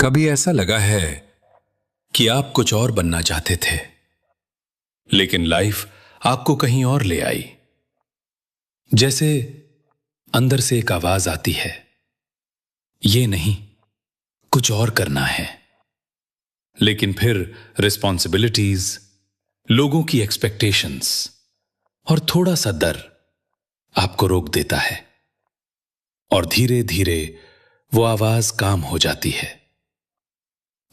कभी ऐसा लगा है कि आप कुछ और बनना चाहते थे, लेकिन लाइफ आपको कहीं और ले आई। जैसे अंदर से एक आवाज आती है, ये नहीं, कुछ और करना है। लेकिन फिर रिस्पॉन्सिबिलिटीज, लोगों की एक्सपेक्टेशंस और थोड़ा सा डर आपको रोक देता है, और धीरे धीरे वो आवाज काम हो जाती है।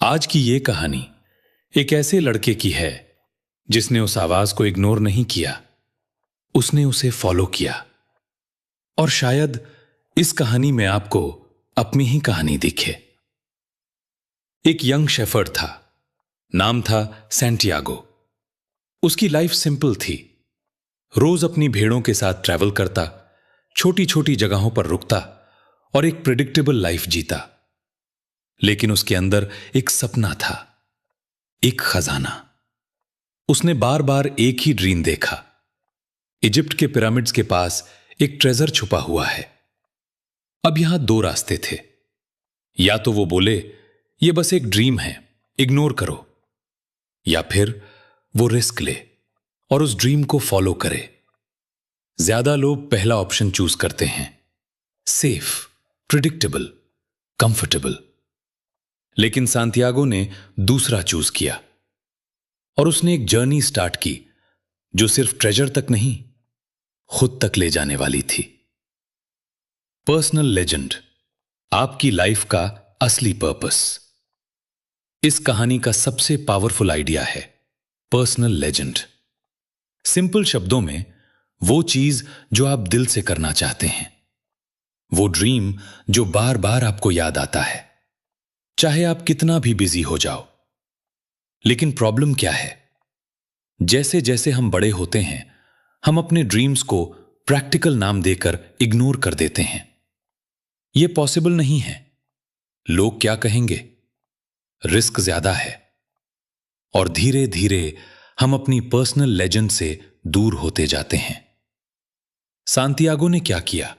आज की ये कहानी एक ऐसे लड़के की है जिसने उस आवाज को इग्नोर नहीं किया, उसने उसे फॉलो किया। और शायद इस कहानी में आपको अपनी ही कहानी दिखे। एक यंग शेफर्ड था, नाम था सैंटियागो। उसकी लाइफ सिंपल थी। रोज अपनी भेड़ों के साथ ट्रैवल करता, छोटी छोटी जगहों पर रुकता और एक प्रिडिक्टेबल लाइफ जीता। लेकिन उसके अंदर एक सपना था, एक खजाना। उसने बार बार एक ही ड्रीम देखा, इजिप्ट के पिरामिड्स के पास एक ट्रेजर छुपा हुआ है। अब यहां दो रास्ते थे, या तो वो बोले ये बस एक ड्रीम है, इग्नोर करो, या फिर वो रिस्क ले और उस ड्रीम को फॉलो करे। ज्यादा लोग पहला ऑप्शन चूज करते हैं, सेफ, प्रिडिक्टेबल, कंफर्टेबल। लेकिन सांतियागो ने दूसरा चूज किया और उसने एक जर्नी स्टार्ट की जो सिर्फ ट्रेजर तक नहीं, खुद तक ले जाने वाली थी। पर्सनल लेजेंड, आपकी लाइफ का असली पर्पस। इस कहानी का सबसे पावरफुल आइडिया है पर्सनल लेजेंड। सिंपल शब्दों में, वो चीज जो आप दिल से करना चाहते हैं, वो ड्रीम जो बार बार आपको याद आता है, चाहे आप कितना भी बिजी हो जाओ। लेकिन प्रॉब्लम क्या है? जैसे जैसे हम बड़े होते हैं, हम अपने ड्रीम्स को प्रैक्टिकल नाम देकर इग्नोर कर देते हैं। यह पॉसिबल नहीं है, लोग क्या कहेंगे, रिस्क ज्यादा है, और धीरे धीरे हम अपनी पर्सनल लेजेंड से दूर होते जाते हैं। सांतियागो ने क्या किया?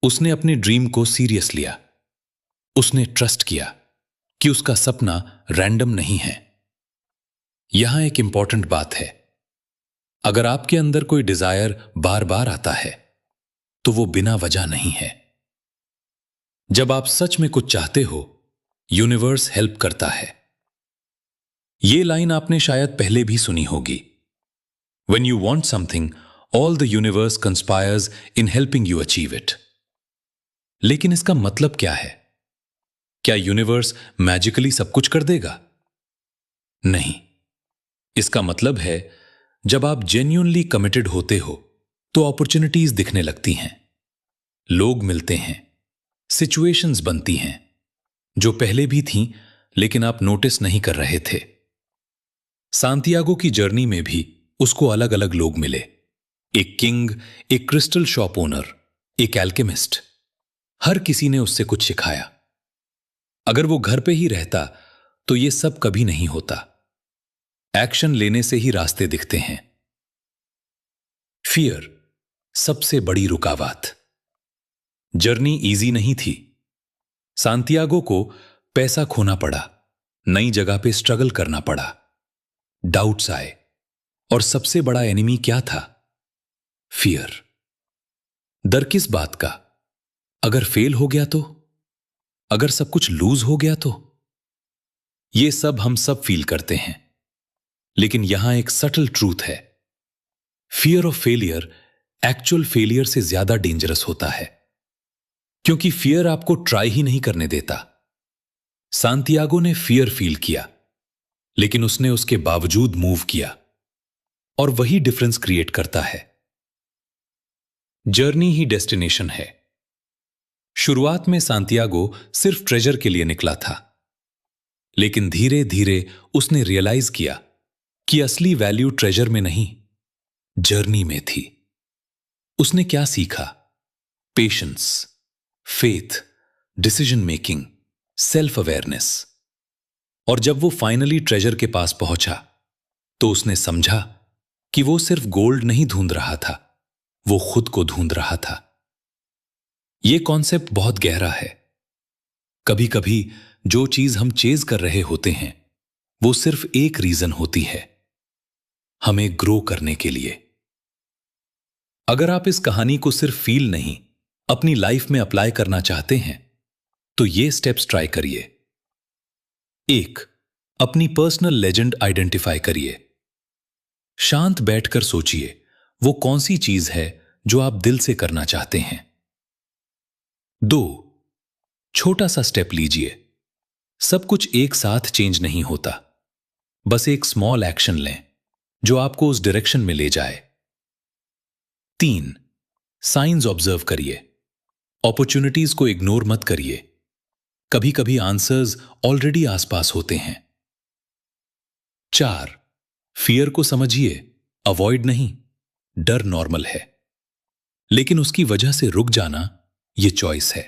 उसने अपने ड्रीम को सीरियस लिया। उसने ट्रस्ट किया कि उसका सपना रैंडम नहीं है। यहां एक इंपॉर्टेंट बात है, अगर आपके अंदर कोई डिजायर बार बार आता है तो वो बिना वजह नहीं है। जब आप सच में कुछ चाहते हो, यूनिवर्स हेल्प करता है। ये लाइन आपने शायद पहले भी सुनी होगी, When you want something, all the universe conspires in helping you achieve it. लेकिन इसका मतलब क्या है? क्या यूनिवर्स मैजिकली सब कुछ कर देगा? नहीं। इसका मतलब है, जब आप जेन्युइनली कमिटेड होते हो तो अपॉर्चुनिटीज दिखने लगती हैं, लोग मिलते हैं, सिचुएशंस बनती हैं जो पहले भी थीं लेकिन आप नोटिस नहीं कर रहे थे। सांतियागो की जर्नी में भी उसको अलग अलग लोग मिले, एक किंग, एक क्रिस्टल शॉप ओनर, एक एल्केमिस्ट। हर किसी ने उससे कुछ सिखाया। अगर वो घर पे ही रहता तो ये सब कभी नहीं होता। एक्शन लेने से ही रास्ते दिखते हैं। फियर, सबसे बड़ी रुकावट। जर्नी इजी नहीं थी। सांतियागो को पैसा खोना पड़ा, नई जगह पे स्ट्रगल करना पड़ा, डाउट्स आए, और सबसे बड़ा एनिमी क्या था? फियर। डर किस बात का? अगर फेल हो गया तो? अगर सब कुछ लूज हो गया तो? ये सब हम सब फील करते हैं, लेकिन यहां एक सटल ट्रूथ है। Fear of failure actual failure से ज्यादा डेंजरस होता है, क्योंकि फियर आपको ट्राई ही नहीं करने देता। सांतियागो ने फियर फील किया, लेकिन उसने उसके बावजूद मूव किया, और वही डिफरेंस क्रिएट करता है। जर्नी ही डेस्टिनेशन है। शुरुआत में सांतियागो सिर्फ ट्रेजर के लिए निकला था, लेकिन धीरे धीरे उसने रियलाइज किया कि असली वैल्यू ट्रेजर में नहीं, जर्नी में थी। उसने क्या सीखा? Patience, faith, decision making, self awareness. और जब वो फाइनली ट्रेजर के पास पहुंचा तो उसने समझा कि वो सिर्फ गोल्ड नहीं ढूंढ रहा था, वो खुद को ढूंढ रहा था। यह कॉन्सेप्ट बहुत गहरा है। कभी कभी जो चीज हम चेज कर रहे होते हैं, वो सिर्फ एक रीजन होती है, हमें ग्रो करने के लिए। अगर आप इस कहानी को सिर्फ फील नहीं, अपनी लाइफ में अप्लाई करना चाहते हैं, तो ये स्टेप्स ट्राई करिए। 1. अपनी पर्सनल लेजेंड आइडेंटिफाई करिए। शांत बैठकर सोचिए, वो कौन सी चीज है जो आप दिल से करना चाहते हैं। 2. छोटा सा स्टेप लीजिए। सब कुछ एक साथ चेंज नहीं होता, बस एक स्मॉल एक्शन लें जो आपको उस डायरेक्शन में ले जाए। 3. साइंस ऑब्जर्व करिए। अपॉर्चुनिटीज को इग्नोर मत करिए, कभी कभी आंसर्स ऑलरेडी आसपास होते हैं। 4. फियर को समझिए, अवॉइड नहीं। डर नॉर्मल है, लेकिन उसकी वजह से रुक जाना यह चॉइस है।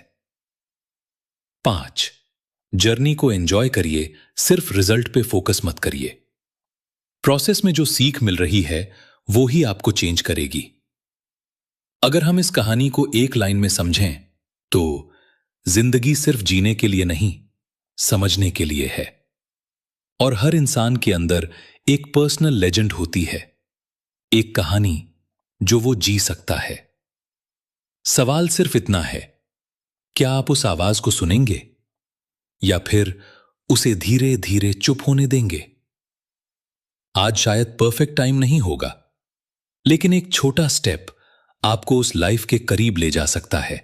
5. जर्नी को एंजॉय करिए, सिर्फ रिजल्ट पे फोकस मत करिए। प्रोसेस में जो सीख मिल रही है वो ही आपको चेंज करेगी। अगर हम इस कहानी को एक लाइन में समझें तो जिंदगी सिर्फ जीने के लिए नहीं, समझने के लिए है। और हर इंसान के अंदर एक पर्सनल लेजेंड होती है, एक कहानी जो वो जी सकता है। सवाल सिर्फ इतना है, क्या आप उस आवाज को सुनेंगे या फिर उसे धीरे धीरे चुप होने देंगे? आज शायद परफेक्ट टाइम नहीं होगा, लेकिन एक छोटा स्टेप आपको उस लाइफ के करीब ले जा सकता है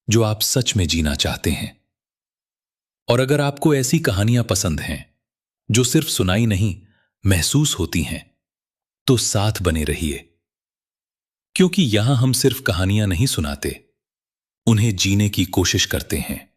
जो आप सच में जीना चाहते हैं। और अगर आपको ऐसी कहानियां पसंद हैं जो सिर्फ सुनाई नहीं, महसूस होती हैं, तो साथ बने रहिए, क्योंकि यहां हम सिर्फ कहानियां नहीं सुनाते, उन्हें जीने की कोशिश करते हैं।